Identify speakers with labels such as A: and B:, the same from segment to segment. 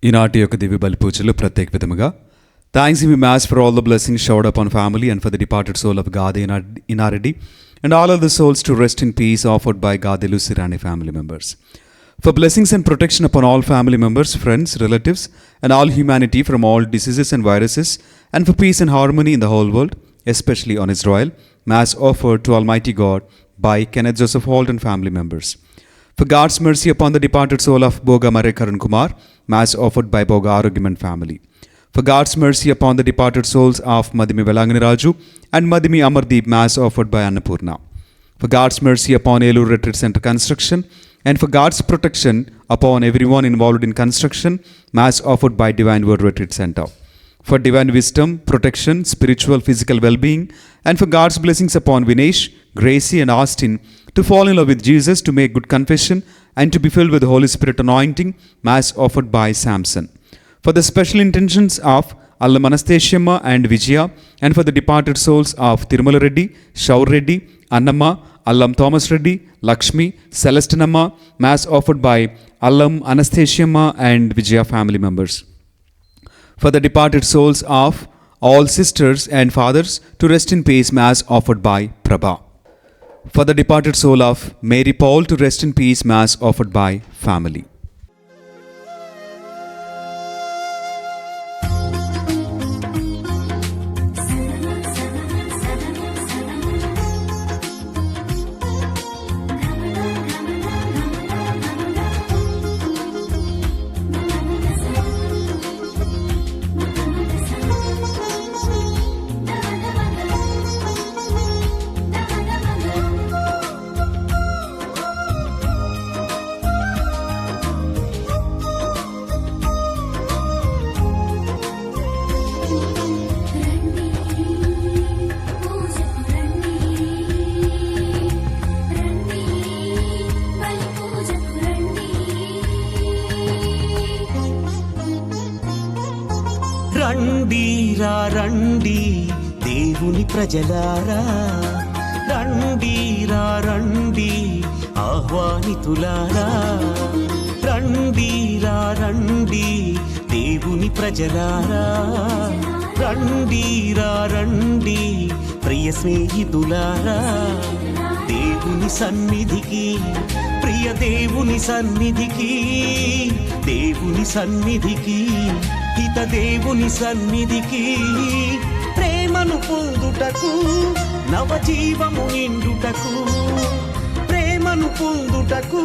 A: ఈనాటి యొక్క దివ్య బలి పూజలు ప్రత్యేక విధముగా thanks very much for all the blessings showered upon family and for the departed soul of Gade Inareddy and all of the souls to rest in peace offered by Gade Lusirani family members. For blessings and protection upon all family members, friends, relatives and all humanity from all diseases and viruses, and for peace and harmony in the whole world, especially on Israel, Mass offered to Almighty God by Kenneth Joseph Holt and family members. For God's mercy upon the departed soul of Boga Mare Karan Kumar, Mass offered by Boga Arogiman family. For God's mercy upon the departed souls of Madhimi Velangani Raju and Madhimi Amardeep, Mass offered by Annapurna. For God's mercy upon Elur Retreat Center construction, and for God's protection upon everyone involved in construction, Mass offered by Divine Word Retreat Center. For divine wisdom, protection, spiritual, physical well-being, and for God's blessings upon Vinesh, Gracie and Austin to fall in love with Jesus, to make good confession, and to be filled with the Holy Spirit anointing, Mass offered by Samson. For the special intentions of Allam Anastasiamma and Vijaya, and for the departed souls of Tirumala Reddy, Shaur Reddy, Annamma, Allam Thomas Reddy, Lakshmi, Celestinamma, Mass offered by Allam Anastasiamma and Vijaya family members. For the departed souls of all sisters and fathers to rest in peace, Mass offered by Prabha. For the departed soul of Mary Paul to rest in peace, Mass offered by family.
B: రండిరా రండి దేవుని ప్రజలారా, రండిరా రండి ఆహ్వానితులారా, రండిరా రండి దేవుని ప్రజలారా, రండిరా రండి ప్రియ స్నేహితులారా, దేవుని సన్నిధికి, ప్రియ దేవుని సన్నిధికి, దేవుని సన్నిధికి, హిత దేవుని సన్నిధికి, ప్రేమను పొందుటకు, నవజీవము నిండుటకు, ప్రేమను పొందుటకు,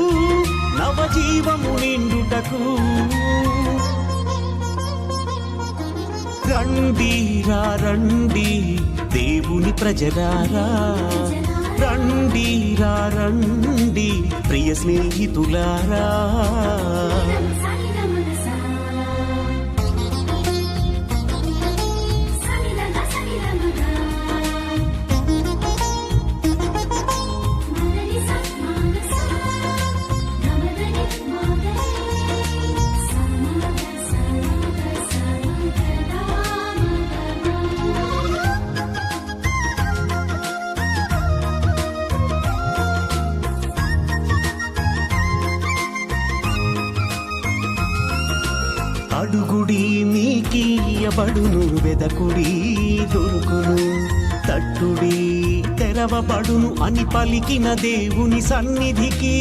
B: నవజీవము నిండుటకు, రండిరా రండి దేవుని ప్రజలారా, రండిరా రండి ప్రియ స్నేహితులారా. అడుగుడి మీకీయబడును, వెదకుడి దొరుకును, తట్టుడి తెరవబడును అని పలికిన దేవుని సన్నిధికి.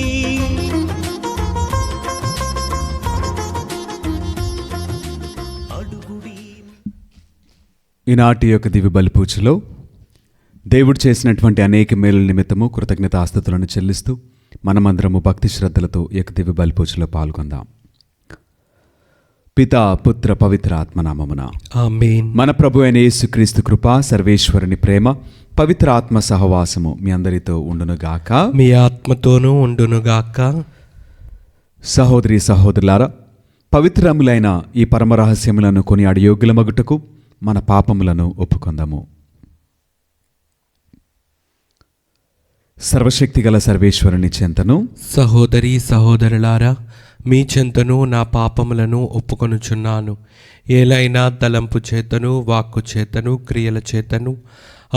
A: ఈనాటి యొక్క దివ్య బలి పూజలో దేవుడు చేసినటువంటి అనేక మేలుల నిమిత్తము కృతజ్ఞతాస్తుతులను చెల్లిస్తూ మనమందరము భక్తి శ్రద్ధలతో ఈ యొక్క దివ్య బలి పూజలో పాల్గొందాం. పితా పుత్ర పవిత్ర ఆత్మనామమున
C: ఆమేన్.
A: మన ప్రభు అయిన యేసుక్రీస్తు కృప, సర్వేశ్వరుని ప్రేమ, పవిత్ర ఆత్మ సహవాసము మీ అందరితో ఉండునుగాక,
C: మీ ఆత్మతోనూ ఉండునుగాక.
A: సహోదరి సహోదరులారా, పవిత్రములైన ఈ పరమరహస్యములను కొనియాడి యోగ్యులమగుటకు మన పాపములను ఒప్పుకొందాము. సర్వశక్తిగల సర్వేశ్వరుని చెంతను
C: సహోదరి సహోదరులారా, మీ చెంతను నా పాపములను ఒప్పుకొనుచున్నాను. ఏలైనా తలంపు చేతను, వాక్కు చేతను, క్రియల చేతను,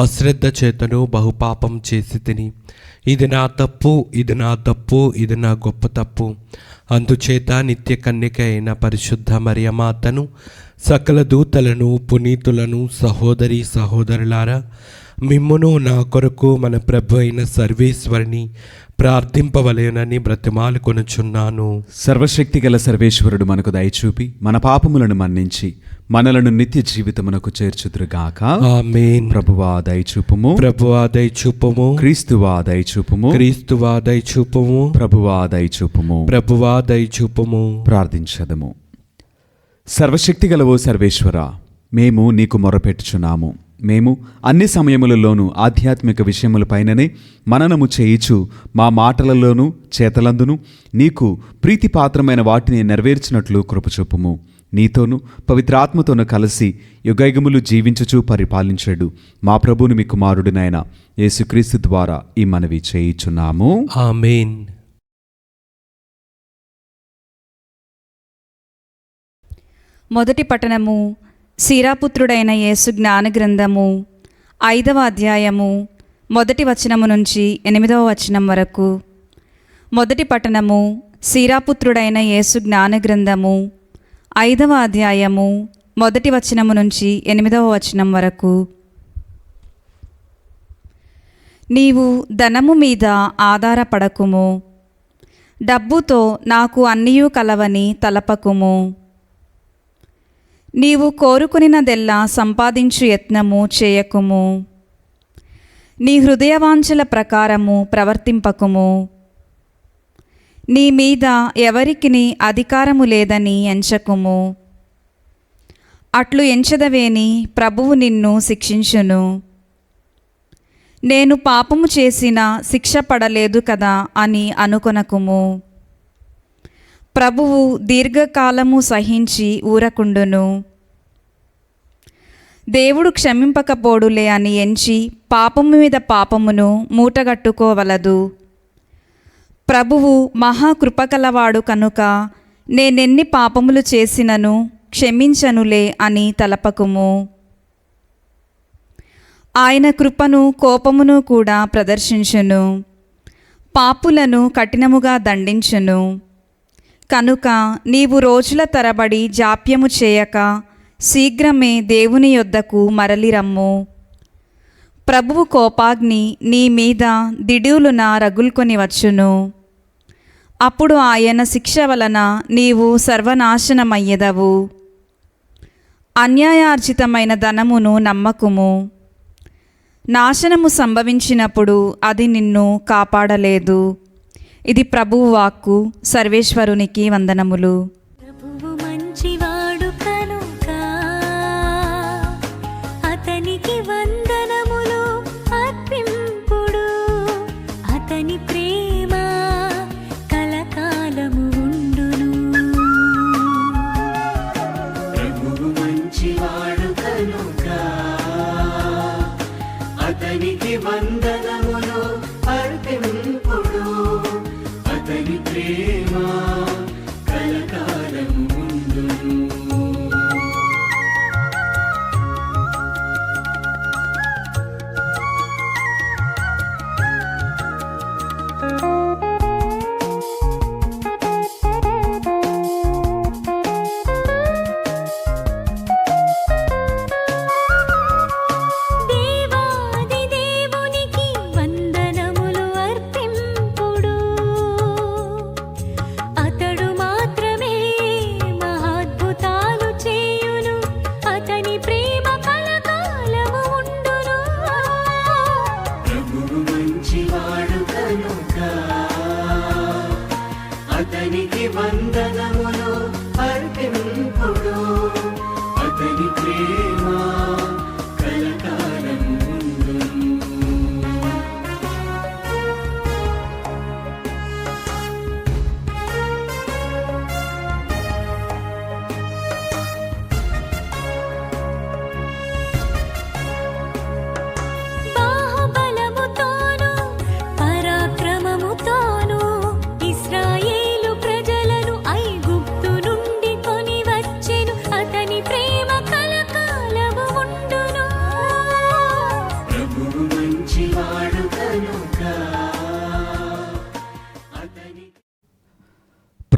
C: అశ్రద్ధ చేతను బహుపాపం చేసి తిని. ఇది నా తప్పు, ఇది నా తప్పు, ఇది నా గొప్ప తప్పు. అందుచేత నిత్య కన్యక అయిన పరిశుద్ధ మరియమాతను, సకల దూతలను, పునీతులను, సహోదరి సహోదరులారా, మిమ్మును నా కొరకు మన ప్రభు అయిన సర్వేశ్వరిని ప్రార్థింపవలెనని బ్రతిమాలుకొనుచున్నాను.
A: సర్వశక్తిగల సర్వేశ్వరుడు మనకు దయచూపి మన పాపములను మన్నించి మనలను నిత్య జీవితమునకు చేర్చుదురుగాక.
C: ఆమేన్.
A: ప్రభువా దయచూపుము,
C: ప్రభువా దయచూపుము,
A: క్రీస్తువా దయచూపుము,
C: క్రీస్తువా దయచూపుము,
A: ప్రభువా దయచూపుము.
C: ప్రభువా దయచూపుము.
A: ప్రార్థించదము. సర్వశక్తిగల ఓ సర్వేశ్వర, మేము నీకు మొరపెట్టుచున్నాము. మేము అన్ని సమయములలోనూ ఆధ్యాత్మిక విషయములపైననే మననము చేయిచు మా మాటలలోనూ చేతలందును నీకు ప్రీతిపాత్రమైన వాటిని నెరవేర్చినట్లు కృపచూపుము. నీతోనూ పవిత్రాత్మతోనూ కలిసి యుగయుగములు జీవించుచు పరిపాలించడు మా ప్రభువుని మీ కుమారుడినైన యేసుక్రీస్తు ద్వారా ఈ మనవి చేయుచున్నాము.
C: ఆమేన్.
D: మొదటి పట్టణము సీరాపుత్రుడైన యేసు జ్ఞాన గ్రంథము 5వ అధ్యాయము 1వ వచనము నుంచి 8వ వచనం వరకు. మొదటి పట్టణము సీరాపుత్రుడైన యేసు జ్ఞాన గ్రంథము 5వ అధ్యాయము 1వ వచనము నుంచి 8వ వచనం వరకు. నీవు ధనము మీద ఆధారపడకుము, డబ్బుతో నాకు అన్నియూ కలవని తలపకుము. నీవు కోరుకునినదెల్లా సంపాదించు యత్నము చేయకుము. నీ హృదయవాంఛల ప్రకారము ప్రవర్తింపకుము. నీ మీద ఎవరికిని అధికారము లేదని ఎంచకుము. అట్లు ఎంచదవేని ప్రభువు నిన్ను శిక్షించును. నేను పాపము చేసిన శిక్ష పడలేదు కదా అని అనుకొనకుము. ప్రభువు దీర్ఘకాలము సహించి ఊరకుండును. దేవుడు క్షమింపకపోడులే అని ఎంచి పాపము మీద పాపమును మూటగట్టుకోవలదు. ప్రభువు మహాకృపకలవాడు కనుక నేనెన్ని పాపములు చేసినను క్షమించనులే అని తలపకుము. ఆయన కృపను కోపమును కూడా ప్రదర్శించును, పాపులను కఠినముగా దండించును. కనుక నీవు రోజుల తరబడి జాప్యము చేయక శీఘ్రమే దేవుని యొద్దకు మరలిరమ్ము. ప్రభువు కోపాగ్ని నీ మీద దిడులున రగుల్కొని వచ్చును. అప్పుడు ఆయన శిక్ష వలన నీవు సర్వనాశనమయ్యెదవు. అన్యాయార్జితమైన ధనమును నమ్మకుము. నాశనము సంభవించినప్పుడు అది నిన్ను కాపాడలేదు. ఇది ప్రభువు వాక్కు. సర్వేశ్వరునికి వందనములు.
E: ప్రభువు మంచివాడు కనుక అతనికి వందనములు అర్పింపుడు. అతని ప్రేమ కలకాలము ఉండును.
B: ప్రభువు మంచివాడు కనుక అతనికి వందనములు అర్పింపుడు. అతని ప్రేమ కలకాలము ఉండును.
E: దేవాది దేవునికి వందనములు అర్పింపుడు. అతడు మాత్రమే మహాద్భుతాలు చేయును. అతని ప్రేమ కలకాలము ఉండును.
B: ప్రభువు మంచివాడు కనుక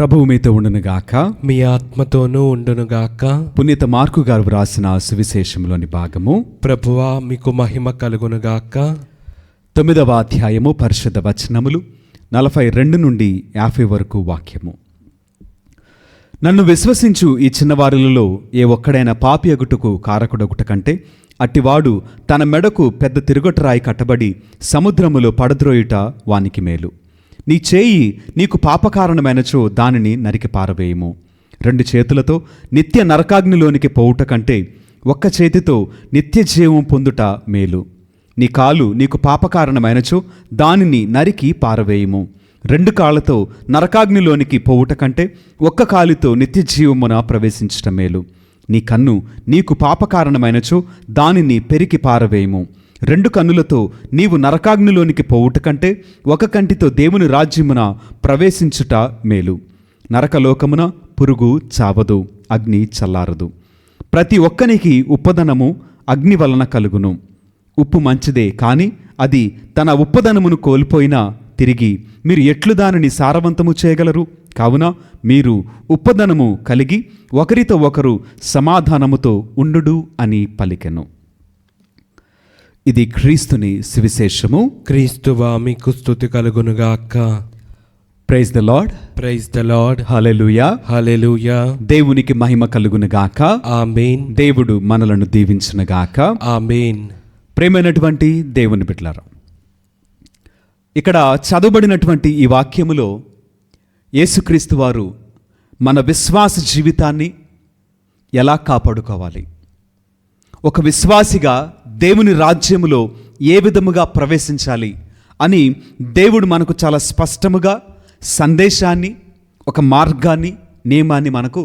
A: ప్రభువు మీతో ఉండునుగాక.
C: మీ ఆత్మతోనూ ఉండునుగాక.
A: పునీత మార్కు గారు వ్రాసిన సువిశేషంలోని భాగము.
C: ప్రభువా మీకు మహిమ కలుగునుగాక.
A: 9వ అధ్యాయము పరిశుద్ధ వచనములు 42 నుండి 50 వరకు వాక్యము. నన్ను విశ్వసించు ఈ చిన్నవారులలో ఏ ఒక్కడైనా పాపి అగుటకు కారకుడగుట కంటే అట్టివాడు తన మెడకు పెద్ద తిరుగటరాయి కట్టబడి సముద్రములో పడద్రోయుట వానికి మేలు. నీ చేయి నీకు పాపకారణమైనచో దానిని నరికి పారవేయము. 2 చేతులతో నిత్య నరకాగ్నిలోనికి పోవుట కంటే ఒక్క చేతితో నిత్య జీవం పొందుట మేలు. నీ కాలు నీకు పాపకారణమైనచో దానిని నరికి పారవేయము. 2 కాళ్ళతో నరకాగ్నిలోనికి పోవుట కంటే ఒక్క కాలితో నిత్య జీవమున ప్రవేశించట మేలు. నీ కన్ను నీకు పాపకారణమైనచో దానిని పెరికి పారవేయము. 2 కన్నులతో నీవు నరకాగ్నిలోనికి పోవుట కంటే ఒక కంటితో దేవుని రాజ్యమున ప్రవేశించుట మేలు. నరకలోకమున పురుగు చావదు, అగ్ని చల్లారదు. ప్రతి ఒక్కనికి ఉప్పదనము అగ్ని వలన కలుగును. ఉప్పు మంచిదే, కానీ అది తన ఉప్పదనమును కోల్పోయినా తిరిగి మీరు ఎట్లు దానిని సారవంతము చేయగలరు? కావున మీరు ఉప్పదనము కలిగి ఒకరితో ఒకరు సమాధానముతో ఉండుడు అని పలికెను. ఇది క్రీస్తుని సువిశేషము.
C: క్రీస్తువా మీకు స్తుతి కలుగునుగాక.
A: Praise the Lord.
C: Praise the Lord.
A: Hallelujah.
C: Hallelujah.
A: దేవునికి మహిమ కలుగునుగాక.
C: ఆమేన్.
A: దేవుడు మనలను దీవించునుగాక.
C: ఆమేన్.
A: ప్రేమైనటువంటి దేవుని బిడ్డలారా, ఇక్కడ చదవబడినటువంటి ఈ వాక్యములో యేసుక్రీస్తు వారు మన విశ్వాస జీవితాన్ని ఎలా కాపాడుకోవాలి, ఒక విశ్వాసిగా దేవుని రాజ్యములో ఏ విధముగా ప్రవేశించాలి అని దేవుడు మనకు చాలా స్పష్టముగా సందేశాన్ని, ఒక మార్గాన్ని, నియమాన్ని మనకు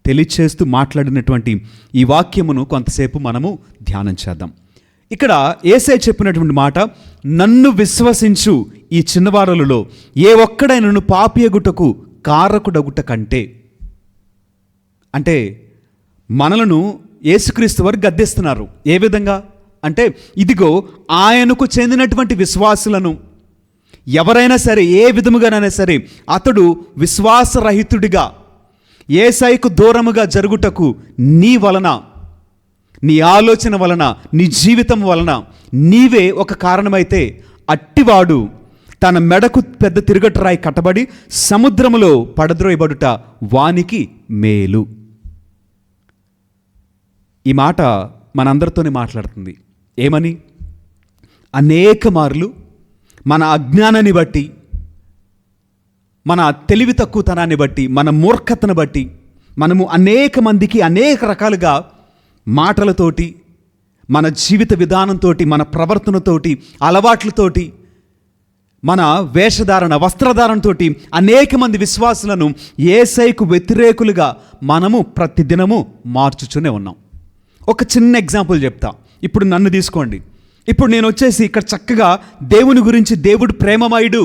A: తెలియచేస్తూ మాట్లాడినటువంటి ఈ వాక్యమును కొంతసేపు మనము ధ్యానం చేద్దాం. ఇక్కడ యేసయ్య చెప్పినటువంటి మాట, నన్ను విశ్వసించు ఈ చిన్నవారులలో ఏ ఒక్కడైనను పాపియగుటకు కారకుడగుట కంటే. అంటే మనలను యేసుక్రీస్తు వారు గద్దిస్తున్నారు. ఏ విధంగా అంటే, ఇదిగో ఆయనకు చెందినటువంటి విశ్వాసులను ఎవరైనా సరే, ఏ విధముగానైనా సరే అతడు విశ్వాసరహితుడిగా యేసయ్యకు దూరముగా జరుగుటకు నీ వలన, నీ ఆలోచన వలన, నీ జీవితం వలన నీవే ఒక కారణమైతే అట్టివాడు తన మెడకు పెద్ద తిరుగటరాయి కట్టబడి సముద్రములో పడద్రోయబడుట వానికి మేలు. ఈ మాట మనందరితోనే మాట్లాడుతుంది. ఏమని? అనేక మార్లు మన అజ్ఞానాన్ని బట్టి, మన తెలివి తక్కువతనాన్ని బట్టి, మన మూర్ఖతను బట్టి మనము అనేక మందికి అనేక రకాలుగా మాటలతోటి, మన జీవిత విధానంతోటి, మన ప్రవర్తనతోటి, అలవాట్లతోటి, మన వేషధారణ, వస్త్రధారణతోటి అనేక మంది విశ్వాసులను యేసయ్యకు వ్యతిరేకులుగా మనము ప్రతిదినము మార్చుతూనే ఉన్నాం. ఒక చిన్న ఎగ్జాంపుల్ చెప్తా. ఇప్పుడు నన్ను తీసుకోండి. ఇప్పుడు నేను వచ్చేసి ఇక్కడ చక్కగా దేవుని గురించి, దేవుడు ప్రేమమయుడు,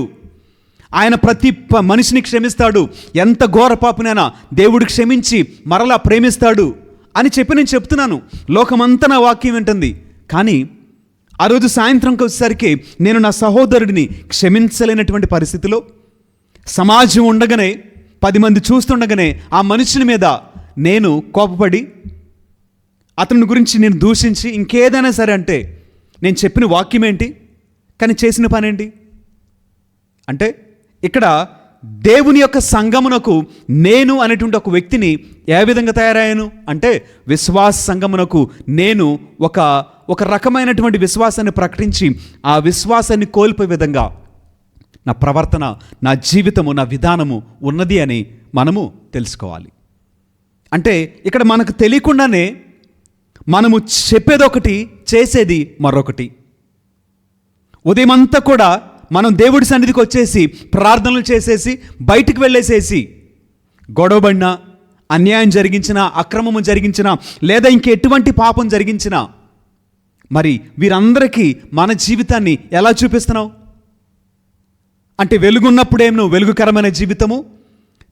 A: ఆయన ప్రతి మనిషిని క్షమిస్తాడు, ఎంత ఘోర పాపినైనా దేవుడు క్షమించి మరలా ప్రేమిస్తాడు అని చెప్పి నేను చెప్తున్నాను. లోకమంతా నా వాక్యం వింటుంది. కానీ ఆ రోజు సాయంత్రంకి వచ్చేసరికి నేను నా సహోదరుడిని క్షమించలేనటువంటి పరిస్థితిలో, సమాజం ఉండగానే, 10 మంది చూస్తుండగానే ఆ మనుషుని మీద నేను కోపపడి, అతని గురించి నేను దూషించి ఇంకేదైనా సరే అంటే, నేను చెప్పిన వాక్యం ఏంటి, కానీ చేసిన పని ఏంటి? అంటే ఇక్కడ దేవుని యొక్క సంఘమునకు నేను అనేటువంటి ఒక వ్యక్తిని ఏ విధంగా తయారయ్యాను అంటే, విశ్వాస సంఘమునకు నేను ఒక రకమైనటువంటి విశ్వాసాన్ని ప్రకటించి ఆ విశ్వాసాన్ని కోల్పోయే విధంగా నా ప్రవర్తన, నా జీవితము, నా విధానము ఉన్నది అని మనము తెలుసుకోవాలి. అంటే ఇక్కడ మనకు తెలియకుండానే మనము చెప్పేదొకటి, చేసేది మరొకటి. ఉదయమంతా కూడా మనం దేవుడి సన్నిధికి వచ్చేసి ప్రార్థనలు చేసేసి బయటికి వెళ్ళేసేసి గొడవబడినా, అన్యాయం జరిగించినా, అక్రమము జరిగించినా, లేదా ఇంకెటువంటి పాపం జరిగించినా, మరి వీరందరికీ మన జీవితాన్ని ఎలా చూపిస్తున్నావు అంటే, వెలుగున్నప్పుడేమో వెలుగుకరమైన జీవితము,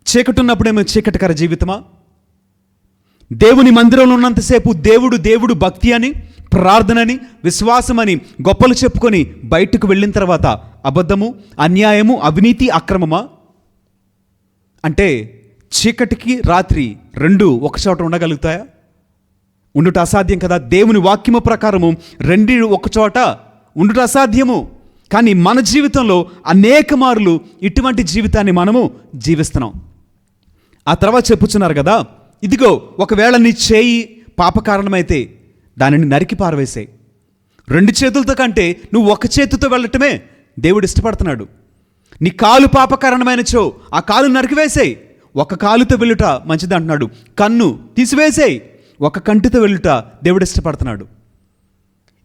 A: చీకటి ఉన్నప్పుడేమో చీకటికర జీవితమా? దేవుని మందిరంలో ఉన్నంతసేపు దేవుడు దేవుడు భక్తి అని, ప్రార్థనని, విశ్వాసమని గొప్పలు చెప్పుకొని బయటకు వెళ్ళిన తర్వాత అబద్ధము, అన్యాయము, అవినీతి, అక్రమమా? అంటే చీకటికి రాత్రి రెండు ఒక చోట ఉండగలుగుతాయా? ఉండుట అసాధ్యం కదా. దేవుని వాక్యము ప్రకారము రెండు ఒక చోట ఉండుట అసాధ్యము. కానీ మన జీవితంలో అనేక మార్లు ఇటువంటి జీవితాన్ని మనము జీవిస్తున్నాం. ఆ తర్వాత చెప్పుచున్నారు కదా, ఇదిగో ఒకవేళ నీ చేయి పాపకారణమైతే దానిని నరికి పారవేసేయి. రెండు చేతులతో కంటే నువ్వు ఒక చేతితో వెళ్ళటమే దేవుడు ఇష్టపడుతున్నాడు. నీ కాలు పాపకారణమైనచో ఆ కాలు నరికివేసేయి. ఒక కాలుతో వెళ్ళుట మంచిది అంటున్నాడు. కన్ను తీసివేసేయి. ఒక కంటితో వెళ్ళుట దేవుడు ఇష్టపడుతున్నాడు.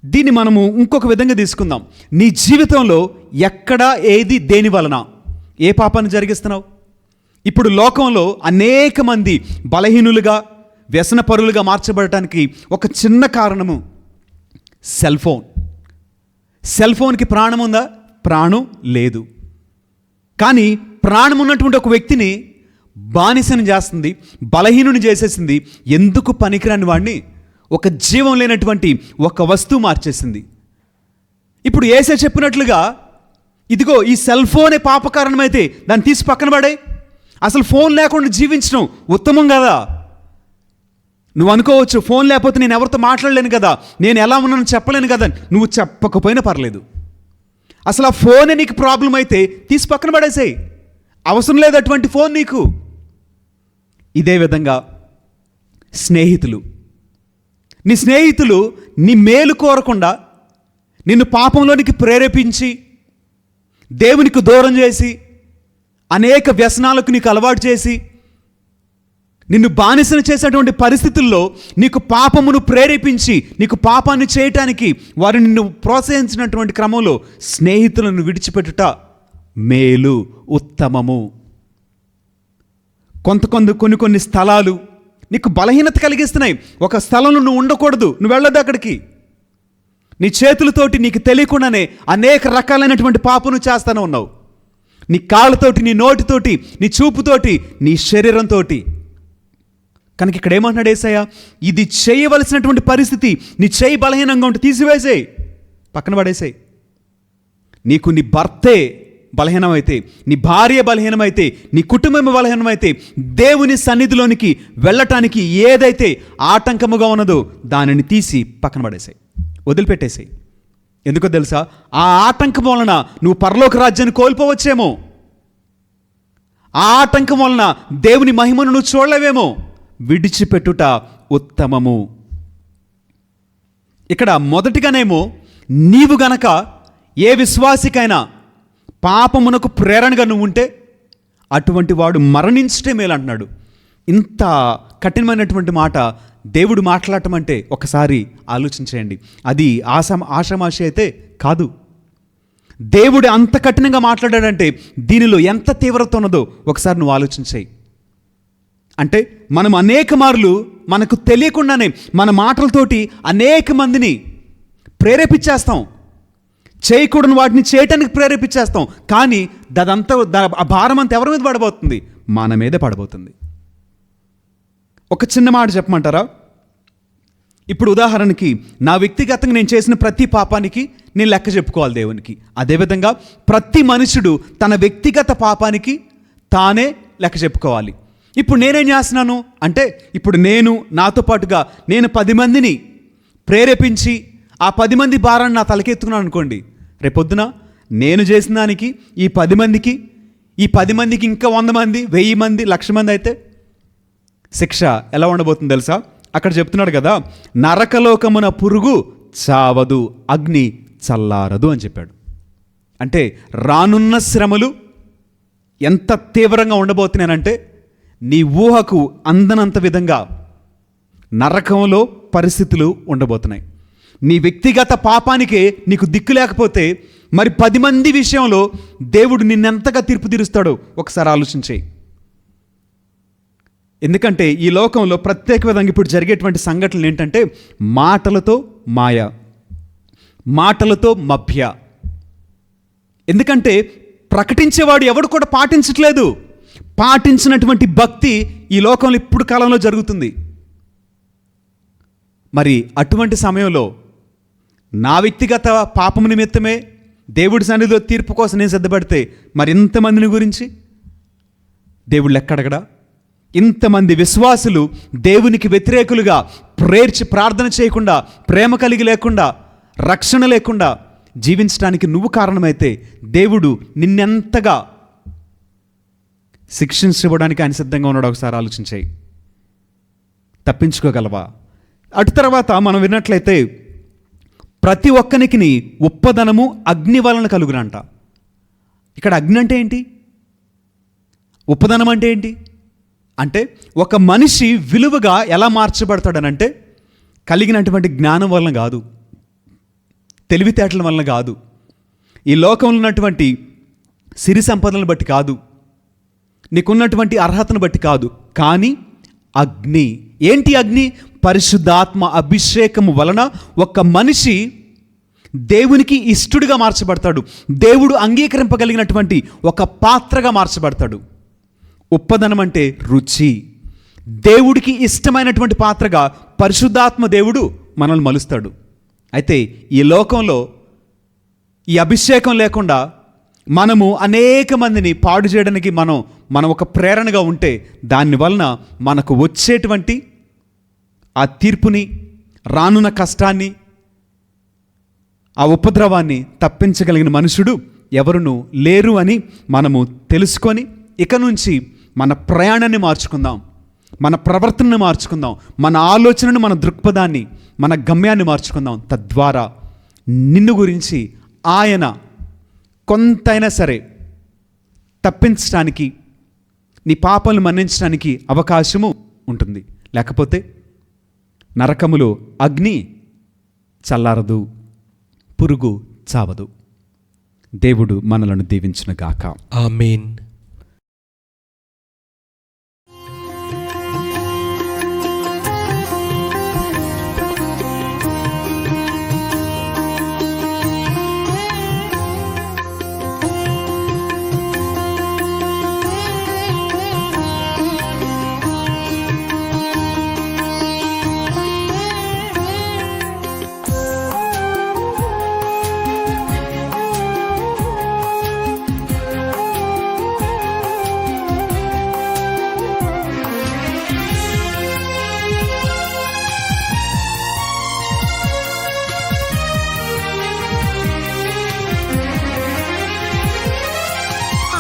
A: దీన్ని మనము ఇంకొక విధంగా తీసుకుందాం. నీ జీవితంలో ఎక్కడ ఏది దేని వలన ఏ పాపాన్ని జరిగిస్తున్నావు? ఇప్పుడు లోకంలో అనేక మంది బలహీనులుగా వ్యసనపరులుగా మార్చబడటానికి ఒక చిన్న కారణము సెల్ ఫోన్. సెల్ ఫోన్కి ప్రాణం ఉందా? ప్రాణం లేదు. కానీ ప్రాణం ఉన్నటువంటి ఒక వ్యక్తిని బానిసను చేస్తుంది, బలహీనుని చేసేసింది. ఎందుకు పనికిరాని వాడిని ఒక జీవం లేనటువంటి ఒక వస్తువు మార్చేసింది. ఇప్పుడు యేసే చెప్పినట్లుగా ఇదిగో ఈ సెల్ ఫోనే పాపకారణమైతే దాన్ని తీసి పక్కన పడే. అసలు ఫోన్ లేకుండా జీవించడం ఉత్తమం కదా. నువ్వు అనుకోవచ్చు, ఫోన్ లేకపోతే నేను ఎవరితో మాట్లాడలేను కదా, నేను ఎలా ఉన్నానో చెప్పలేను కదా. నువ్వు చెప్పకపోయినా పర్లేదు. అసలు ఆ ఫోనే నీకు ప్రాబ్లం అయితే తీసి పక్కన పడేసేయి. అవసరం లేదు అటువంటి ఫోన్ నీకు. ఇదే విధంగా స్నేహితులు, నీ స్నేహితులు నీ మేలు కోరకుండా నిన్ను పాపంలోనికి ప్రేరేపించి దేవునికి దూరం చేసి అనేక వ్యసనాలకు నీకు అలవాటు చేసి నిన్ను బానిసను చేసేటువంటి పరిస్థితుల్లో నీకు పాపమును ప్రేరేపించి నీకు పాపాన్ని చేయటానికి వారు నిన్ను ప్రోత్సహించినటువంటి క్రమంలో స్నేహితులను విడిచిపెట్టుట మేలు, ఉత్తమము. కొన్ని స్థలాలు నీకు బలహీనత కలిగిస్తున్నాయి. ఒక స్థలంలో నువ్వు ఉండకూడదు, నువ్వు వెళ్ళదు అక్కడికి. నీ చేతులతోటి నీకు తెలియకుండానే అనేక రకాలైనటువంటి పాపను చేస్తూనే ఉన్నావు. నీ కాళ్ళతోటి, నీ నోటితోటి, నీ చూపుతోటి, నీ శరీరంతో. కనుక ఇక్కడ ఏమంటున్నాడు యేసయ్య? ఇది చేయవలసినటువంటి పరిస్థితి నీ చేయి బలహీనంగా ఉంటే తీసివేసేయి, పక్కన పడేసేయి. నీకు నీ భర్తే బలహీనమైతే, నీ భార్య బలహీనమైతే, నీ కుటుంబం బలహీనమైతే దేవుని సన్నిధిలోనికి వెళ్ళటానికి ఏదైతే ఆటంకముగా ఉన్నదో దానిని తీసి పక్కన పడేసాయి, వదిలిపెట్టేసాయి. ఎందుకో తెలుసా? ఆ ఆటంకం వలన నువ్వు పరలోక రాజ్యాన్ని కోల్పోవచ్చేమో. ఆ ఆటంకం వలన దేవుని మహిమను నువ్వు చూడలేవేమో. విడిచిపెట్టుట ఉత్తమము. ఇక్కడ మొదటిగానేమో నీవు గనక ఏ విశ్వాసికైనా పాపమునకు ప్రేరణగా నువ్వు ఉంటే అటువంటి వాడు మరణించటే మేలు అంటున్నాడు. ఇంత కఠినమైనటువంటి మాట దేవుడు మాట్లాడటం అంటే ఒకసారి ఆలోచించేయండి. అది ఆషామాషి అయితే కాదు. దేవుడు అంత కఠినంగా మాట్లాడాడంటే దీనిలో ఎంత తీవ్రత ఉన్నదో ఒకసారి నువ్వు ఆలోచించేయి. అంటే మనం అనేక మార్లు మనకు తెలియకుండానే మన మాటలతోటి అనేక మందిని ప్రేరేపించేస్తాం, చేయకూడని వాటిని చేయటానికి ప్రేరేపించేస్తాం. కానీ ఆ భారం అంతా ఎవరి మీద పడబోతుంది? మన మీదే పడబోతుంది. ఒక చిన్న మాట చెప్పమంటారా? ఇప్పుడు ఉదాహరణకి నా వ్యక్తిగతంగా నేను చేసిన ప్రతి పాపానికి నేను లెక్క చెప్పుకోవాలి దేవునికి. అదేవిధంగా ప్రతి మనుషుడు తన వ్యక్తిగత పాపానికి తానే లెక్క చెప్పుకోవాలి. ఇప్పుడు నేనేం చేస్తున్నాను అంటే, ఇప్పుడు నాతో పాటుగా నేను 10 మందిని ప్రేరేపించి ఆ 10 మంది భారాన్ని నా తలకెత్తుకున్నాను అనుకోండి. రేపొద్దున నేను చేసిన దానికి ఈ 10 మందికి ఇంకా 100 మంది, 1000 మంది, 1,00,000 మంది అయితే శిక్ష ఎలా ఉండబోతుంది తెలుసా? అక్కడ చెప్తున్నాడు కదా, నరకలోకమున పురుగు చావదు, అగ్ని చల్లారదు అని చెప్పాడు. అంటే రానున్న శ్రమలు ఎంత తీవ్రంగా ఉండబోతున్నానంటే నీ ఊహకు అందనంత విధంగా నరకంలో పరిస్థితులు ఉండబోతున్నాయి. నీ వ్యక్తిగత పాపానికే నీకు దిక్కు లేకపోతే మరి 10 మంది విషయంలో దేవుడు నిన్నెంతగా తీర్పు తీరుస్తాడో ఒకసారి ఆలోచించేయి. ఎందుకంటే ఈ లోకంలో ప్రత్యేక విధంగా ఇప్పుడు జరిగేటువంటి సంఘటనలు ఏంటంటే మాటలతో మాయ, మాటలతో మభ్య. ఎందుకంటే ప్రకటించేవాడు ఎవడు కూడా పాటించట్లేదు. పాటించినటువంటి భక్తి ఈ లోకంలో ఇప్పుడు కాలంలో జరుగుతుంది. మరి అటువంటి సమయంలో నా వ్యక్తిగత పాపము నిమిత్తమే దేవుడి సన్నిధిలో తీర్పు కోసం నేను సిద్ధపడితే మరి ఇంతమందిని గురించి దేవుడు లెక్కడగడా? ఇంతమంది విశ్వాసులు దేవునికి వ్యతిరేకులుగా ప్రార్థన చేయకుండా, ప్రేమ కలిగి లేకుండా, రక్షణ లేకుండా జీవించడానికి నువ్వు కారణమైతే దేవుడు నిన్నెంతగా శిక్షించబడానికి ఆయన సిద్ధంగా ఉన్నాడు ఒకసారి ఆలోచించాయి. తప్పించుకోగలవా? అటు తర్వాత మనం విన్నట్లయితే ప్రతి ఒక్కనికి ఉప్పదనము అగ్ని వలన కలుగునంట. ఇక్కడ అగ్ని అంటే ఏంటి? ఉప్పదనం అంటే ఏంటి? అంటే ఒక మనిషి విలువగా ఎలా మార్చబడతాడనంటే కలిగినటువంటి జ్ఞానం వలన కాదు, తెలివితేటల వలన కాదు, ఈ లోకంలో ఉన్నటువంటి సిరి సంపదలను బట్టి కాదు, నీకున్నటువంటి అర్హతను బట్టి కాదు, కానీ అగ్ని. ఏంటి అగ్ని? పరిశుద్ధాత్మ అభిషేకము వలన ఒక మనిషి దేవునికి ఇష్టడుగా మార్చబడతాడు, దేవుడు అంగీకరింపగలిగినటువంటి ఒక పాత్రగా మార్చబడతాడు. ఉప్పదనం అంటే రుచి. దేవుడికి ఇష్టమైనటువంటి పాత్రగా పరిశుద్ధాత్మ దేవుడు మనల్ని మలుస్తాడు. అయితే ఈ లోకంలో ఈ అభిషేకం లేకుండా మనము అనేక మందిని పాడు చేయడానికి మనం ఒక ప్రేరణగా ఉంటే దాని వలన మనకు వచ్చేటువంటి ఆ తీర్పుని, రానున్న కష్టాన్ని, ఆ ఉపద్రవాన్ని తప్పించగలిగిన మనుషుడు ఎవరునూ లేరు అని మనము తెలుసుకొని ఇక నుంచి మన ప్రయాణాన్ని మార్చుకుందాం, మన ప్రవర్తనను మార్చుకుందాం, మన ఆలోచనను, మన దృక్పథాన్ని, మన గమ్యాన్ని మార్చుకుందాం. తద్వారా నిన్ను గురించి ఆయన కొంతైనా సరే తప్పించడానికి, నీ పాపాలను మన్నించడానికి అవకాశము ఉంటుంది. లేకపోతే నరకములో అగ్ని చల్లారదు, పురుగు చావదు. దేవుడు మనలను దీవించునుగాక.
C: ఆమేన్.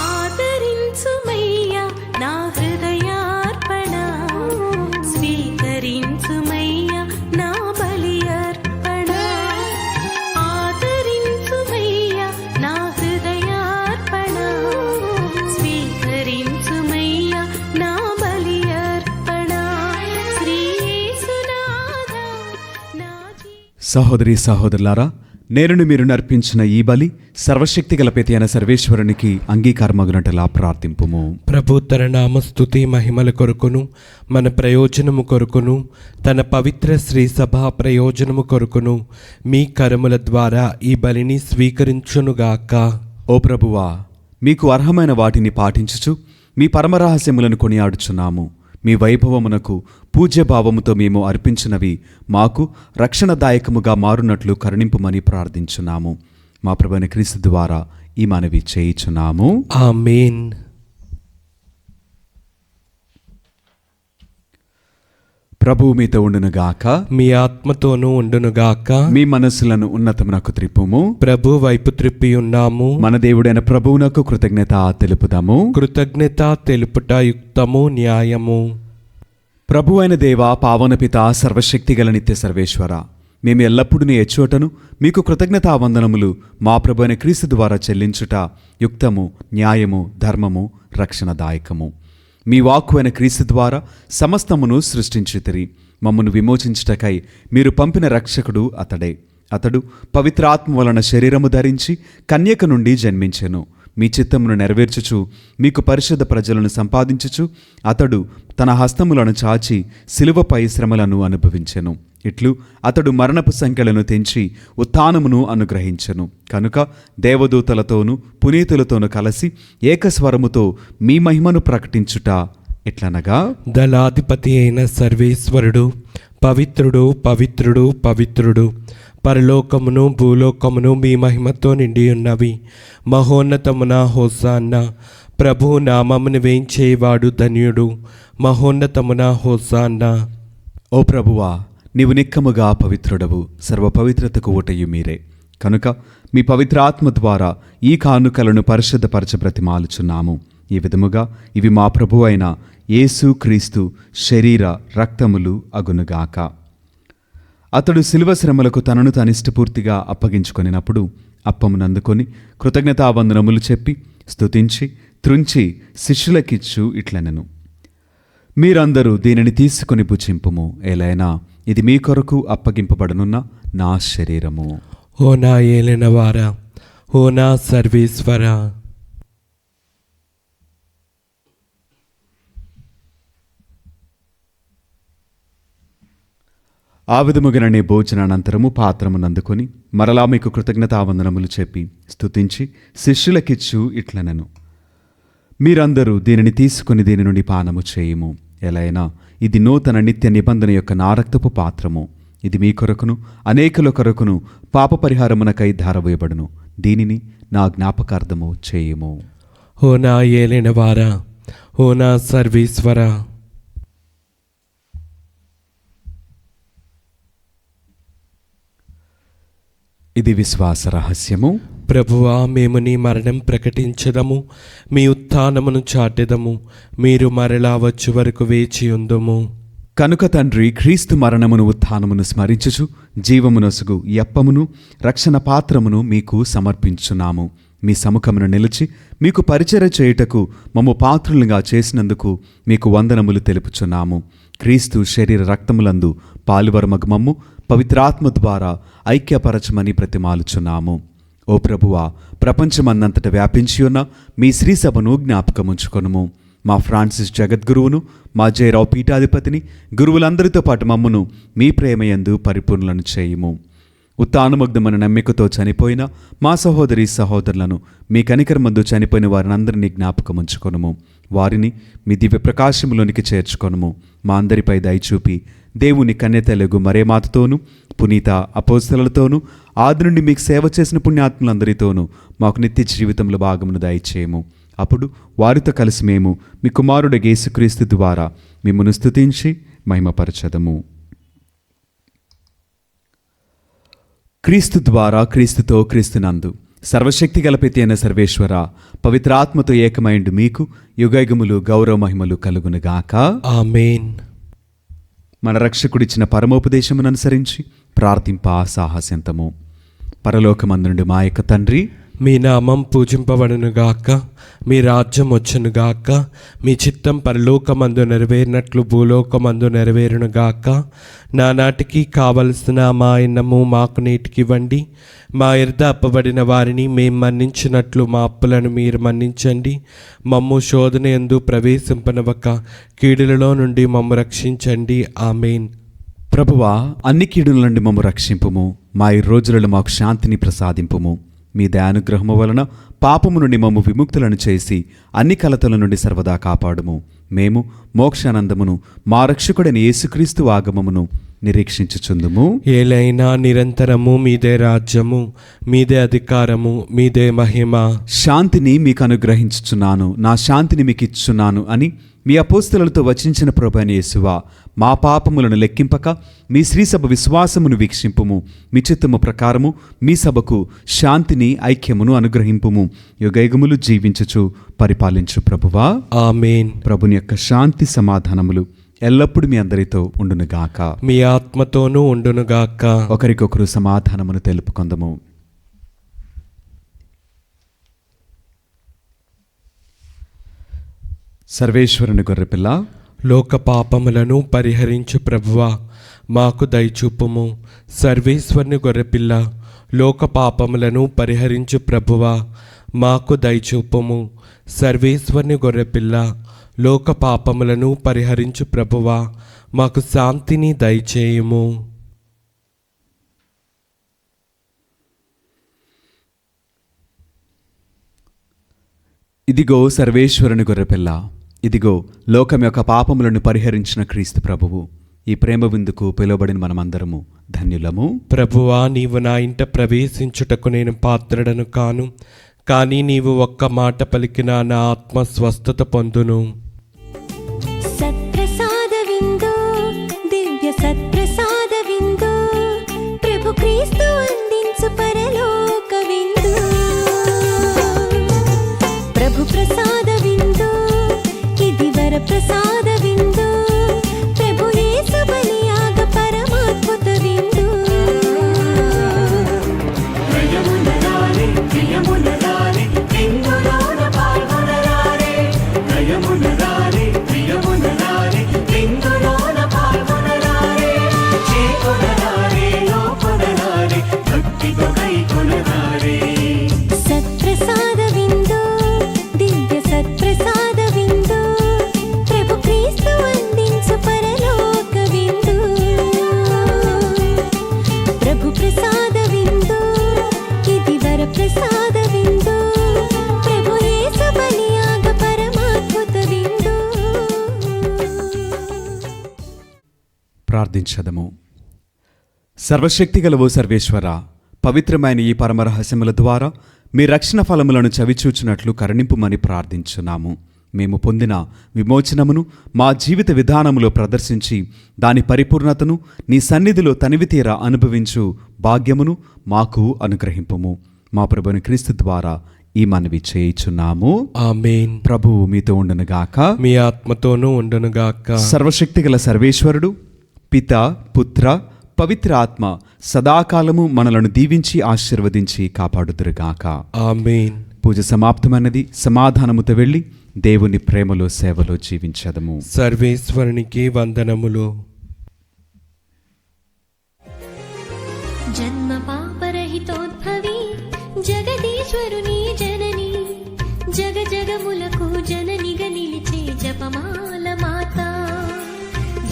E: ఆదరించుమయ్యా నా హృదయార్పణ, స్వీకరించుమయ్యా నా బలి అర్పణ. ఆదరించుమయ్యా నా హృదయార్పణ, స్వీకరించుమయ్యా నా బలి అర్పణ. శ్రీ యేసునాథా నా
A: సహోదరి సహోదరులారా, నేరును మీరు నర్పించిన ఈ బలి సర్వశక్తి గల పిత అయిన సర్వేశ్వరునికి అంగీకారమగునట్లా ప్రార్థింపుము.
C: ప్రభు తన నామస్తుతి మహిమల కొరకును, మన ప్రయోజనము కొరకును, తన పవిత్ర శ్రీ సభ ప్రయోజనము కొరకును మీ కరముల ద్వారా ఈ బలిని స్వీకరించునుగాక.
A: ఓ ప్రభువా, మీకు అర్హమైన వాటిని పాటించుచు మీ పరమరహస్యములను కొనియాడుచున్నాము. మీ వైభవమునకు పూజ్యభావముతో మేము అర్పించినవి మాకు రక్షణదాయకముగా మారునట్లు కరుణింపుమని ప్రార్థించున్నాము. మా ప్రభువైన క్రీస్తు ద్వారా ఈ మనవి చేయుచున్నాము.
C: ఆమేన్.
A: ప్రభువు మీతో ఉండునుగాక.
C: మీ ఆత్మతోనూ ఉండునుగాక.
A: మీ మనస్సులను ఉన్నతమునకు త్రిప్పుము.
C: ప్రభు వైపు త్రిప్పి ఉన్నాము.
A: మన దేవుడైన ప్రభువునకు కృతజ్ఞత తెలుపుదాము.
C: కృతజ్ఞత తెలుపుట యుక్తము, న్యాయము.
A: ప్రభువైన దేవ, పావనపిత, సర్వశక్తి గల నిత్య సర్వేశ్వర, మేము ఎల్లప్పుడూ నీ ఎచ్చోటను మీకు కృతజ్ఞతావందనములు మా ప్రభు అయిన క్రీస్తు ద్వారా చెల్లించుట యుక్తము, న్యాయము, ధర్మము, రక్షణదాయకము. మీ వాక్కు అయిన క్రీస్తు ద్వారా సమస్తమును సృష్టించితిరి. మమ్మను విమోచించుటకై మీరు పంపిన రక్షకుడు అతడే. అతడు పవిత్రాత్మ వలన శరీరము ధరించి కన్యక నుండి జన్మించెను. మీ చిత్తమును నెరవేర్చుచు మీకు పరిశుద్ధ ప్రజలను సంపాదించుచు అతడు తన హస్తములను చాచి శిలువపై శ్రమలను అనుభవించెను. ఇట్లు అతడు మరణపు సంఖ్యలను తెంచి ఉత్థానమును అనుగ్రహించెను. కనుక దేవదూతలతోనూ పునీతులతోనూ కలిసి ఏకస్వరముతో మీ మహిమను ప్రకటించుట ఎట్లనగా,
C: దళాధిపతి అయిన సర్వేశ్వరుడు పవిత్రుడు, పవిత్రుడు, పవిత్రుడు. పరలోకమును భూలోకమును మీ మహిమతో నిండి ఉన్నవి. మహోన్నతమున హోసాన్న. ప్రభు నామమును వేంచేవాడు ధన్యుడు. మహోన్నతమున హోసాన్నా.
A: ఓ ప్రభువా, నీవు నిక్కముగా పవిత్రుడవు, సర్వ పవిత్రతకు ఊటయు మీరే. కనుక మీ పవిత్రాత్మ ద్వారా ఈ కానుకలను పరిశుద్ధపరచ బ్రతిమాలుచున్నాము. ఈ విధముగా ఇవి మా ప్రభు అయిన యేసు క్రీస్తు శరీర రక్తములు అగునుగాక. అతడు శిలువ శ్రమలకు తనను తనిష్టపూర్తిగా అప్పగించుకొనినప్పుడు అప్పమునందుకొని కృతజ్ఞతావందనములు చెప్పి స్తుతించి త్రుంచి శిష్యులకిచ్చు ఇట్లనెను: మీరందరూ దీనిని తీసుకుని భుజింపుము, ఏలైనా ఇది మీ కొరకు అప్పగింపబడనున్న నా శరీరము.
C: ఓ నా ఏలినవారా, ఓ నా సర్వేశ్వరా.
A: ఆ విధముగానే భోజనానంతరము పాత్రమునందుకొని మరలా మీకు కృతజ్ఞతావందనములు చెప్పి స్తుతించి శిష్యులకిచ్చు ఇట్లనెను: మీరందరూ దీనిని తీసుకుని దీని నుండి పానము చేయుము, ఎలైనా ఇది నూతన నిత్య నిబంధన యొక్క నా రక్తపు పాత్రము. ఇది మీ కొరకును అనేకుల కొరకును పాప పరిహారమునకై ధారవేయబడును. దీనిని నా జ్ఞాపకార్థము చేయుము.
C: ఓ నా ఏలినవారా, ఓ నా సర్వేశ్వరా.
A: ఇది విశ్వాస రహస్యము.
C: ప్రభువా, మేము నీ మరణం ప్రకటించదము, మీ ఉత్థానమును చాటెదము. మీరు మరలా వచ్చు వరకు వేచి ఉందుము.
A: కనుక తండ్రి, క్రీస్తు మరణమును ఉత్థానమును స్మరించుచు జీవమునొసుగు ఈ అప్పమును రక్షణ పాత్రమును మీకు సమర్పించున్నాము. మీ సముఖమును నిలిచి మీకు పరిచర్య చేయుటకు మమ్ము పాత్రులుగా చేసినందుకు మీకు వందనములు తెలుపుచున్నాము. క్రీస్తు శరీర రక్తములందు పాలువరమగు మమ్ము పవిత్రాత్మ ద్వారా ఐక్యపరచమని ప్రతిమాలుచున్నాము. ఓ ప్రభువా, ప్రపంచమన్నంతట వ్యాపించి ఉన్న మీ శ్రీసభను జ్ఞాపకముంచుకొనుము. మా ఫ్రాన్సిస్ జగద్గురువును, మా జయరావు పీఠాధిపతిని, గురువులందరితో పాటు మమ్మును మీ ప్రేమయందు పరిపూర్ణులను చేయుము. ఉత్తానమగ్ధమైన నమ్మికతో చనిపోయిన మా సహోదరి సహోదరులను, మీ కనికరమందు చనిపోయిన వారిని అందరినీ జ్ఞాపకముంచుకొనుము. వారిని మీ దివ్య ప్రకాశములోనికి చేర్చుకొనుము. మా అందరిపై దయచూపి దేవుని కన్యతెలుగు మరేమాతతోనూ పునీత అపోస్తలులతోనూ ఆది నుండి మీకు సేవ చేసిన పుణ్యాత్ములందరితోనూ మాకు నిత్య జీవితంలో భాగమును దయచేయము. అప్పుడు వారితో కలిసి మేము మీ కుమారుడు యేసుక్రీస్తు ద్వారా మిమ్మును స్తుతించి మహిమపరచదము. క్రీస్తు ద్వారా, క్రీస్తుతో, క్రీస్తునందు సర్వశక్తి గలపితి అయిన సర్వేశ్వర, పవిత్రాత్మతో ఏకమైండు మీకు యుగయుగములు గౌరవ మహిమలు కలుగునుగాక.
C: ఆమేన్.
A: మన రక్షకుడిచ్చిన పరమోపదేశమును అనుసరించి ప్రార్థింప సాహస్యంతము. పరలోకమందుండి మా యొక్క తండ్రి,
C: మీ నామం పూజింపబడునుగాక, మీ రాజ్యం వచ్చునుగాక, మీ చిత్తం పరలోకమందు నెరవేరినట్లు భూలోకమందు నెరవేరునుగాక. నానాటికి కావలసిన మా అన్నము మాకు నేటికివ్వండి. మా ఎర్ద అప్పబడిన వారిని మేము మన్నించినట్లు మా అప్పులను మీరు మన్నించండి. మమ్ము శోధన యందు ప్రవేశింపనవక కీడులలో నుండి మమ్ము రక్షించండి. ఆమేన్.
A: ప్రభువా, అన్ని కీడుల నుండి మమ్ము రక్షింపుము. మా ఈ రోజులలో మాకు శాంతిని ప్రసాదింపుము. మీ దయానుగ్రహము వలన పాపము నుండి మమ్ము విముక్తులను చేసి అన్ని కలతల నుండి సర్వదా కాపాడుము. మేము మోక్షానందమును మా రక్షకుడైన యేసుక్రీస్తు ఆగమమును నిరీక్షించుచుందుము.
C: ఏలైనా నిరంతరము మీదే రాజ్యము, మీదే అధికారము, మీదే మహిమ.
A: శాంతిని మీకు అనుగ్రహించుచున్నాను, నా శాంతిని మీకు ఇచ్చుచున్నాను అని మీ అపోస్తలులతో వచించిన ప్రభువైన యేసువా, మా పాపములను లెక్కింపక మీ శ్రీసభ విశ్వాసమును వీక్షింపుము. మీ చిత్తము ప్రకారము మీ సభకు శాంతిని, ఐక్యమును అనుగ్రహింపుము. యుగయుగములు జీవించుచు పరిపాలించు ప్రభువా.
C: ఆమేన్.
A: ప్రభుని యొక్క శాంతి సమాధానములు ఎల్లప్పుడూ మీ అందరితో ఉండునుగాక.
C: మీ ఆత్మతోనూ ఉండునుగాక.
A: ఒకరికొకరు సమాధానమును తెలుపుకొందము. సర్వేశ్వరుని గొర్రెపిల్ల,
C: లోక పాపములను పరిహరించు ప్రభువా, మాకు దయచూపుము. సర్వేశ్వరుని గొర్రెపిల్ల, లోక పాపములను పరిహరించు ప్రభువా, మాకు దయచూపుము. సర్వేశ్వరుని గొర్రెపిల్ల, లోక పాపములను పరిహరించు ప్రభువా, మాకు శాంతిని దయచేయుము.
A: ఇదిగో సర్వేశ్వరుని గొర్రెపిల్ల, ఇదిగో లోకం యొక్క పాపములను పరిహరించిన క్రీస్తు ప్రభువు. ఈ ప్రేమ విందుకు పిలువబడిన మనమందరము ధన్యులము.
C: ప్రభువా, నీవు నా ఇంట ప్రవేశించుటకు నేను పాత్రుడను కాను, కానీ నీవు ఒక్క మాట పలికినా నా ఆత్మ స్వస్థత పొందును.
E: సత్ప్రసాదవిందో దివ్య సత్ప్రసాదవిందో ప్రభు క్రీస్తు అందించు పరలోక విందు. ప్రభు ప్రసాదవిందో ఇది వర ప్రసాదవిందో ప్రభు యేసు బలియాగ పరమాద్భుత విందు.
B: నయమునరారే ప్రియమునరారే విందులోన పాల్గొనరారే. నయమునరారే ప్రియమునరారే విందులోన పాల్గొనరారే. చేకొనరారే లోకొనరారే భక్తితో కైకొనరారే.
E: సత్ప్రసాదవిందో దివ్య సత్ప్రసాదవిందో ప్రభు క్రీస్తు అందించు పరలోక విందు. ప్రభు ప్రసాదవిందో ఇది వర ప్రసాదవిందో ప్రభు యేసు బలియాగ పరమాద్భుత విందు.
A: ప్రార్థించదము. సర్వశక్తిగల ఓ సర్వేశ్వర, పవిత్రమైన ఈ పరమరహస్యముల ద్వారా మీ రక్షణ ఫలములను చవిచూచినట్లు కరుణింపుమని ప్రార్థించున్నాము. మేము పొందిన విమోచనమును మా జీవిత విధానములో ప్రదర్శించి దాని పరిపూర్ణతను నీ సన్నిధిలో తనివితీర అనుభవించు భాగ్యమును మాకు అనుగ్రహింపుము. మా ప్రభుని క్రీస్తు ద్వారా ఈ మనవి చేయుచున్నాము.
C: ఆమేన్.
A: ప్రభువు మీతో ఉండునుగాక.
C: మీ ఆత్మతోనూ ఉండునుగాక.
A: సర్వశక్తిగల సర్వేశ్వరుడు పిత పుత్ర పవిత్ర ఆత్మ సదాకాలము మనలను దీవించి ఆశీర్వదించి కాపాడుదురుగాక.
C: ఆమేన్.
A: పూజ సమాప్తమైనది. సమాధానముతో వెళ్ళి దేవుని ప్రేమలో సేవలో జీవించదము.
C: సర్వేశ్వరునికి వందనములు.
E: జన్మ పాపరహితోద్భవి జగదీశ్వరుని జనని జగ జగములకు జననిగా నిలిచే జపమాల మాత.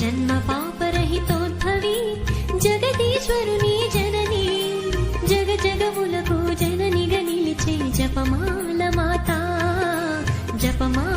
E: జన్మ పాపరహితోద్భవి జగదీశ్వరుని జనని జగ జగములకు జననిగా నిలిచే జపమాల మాత. జపమాల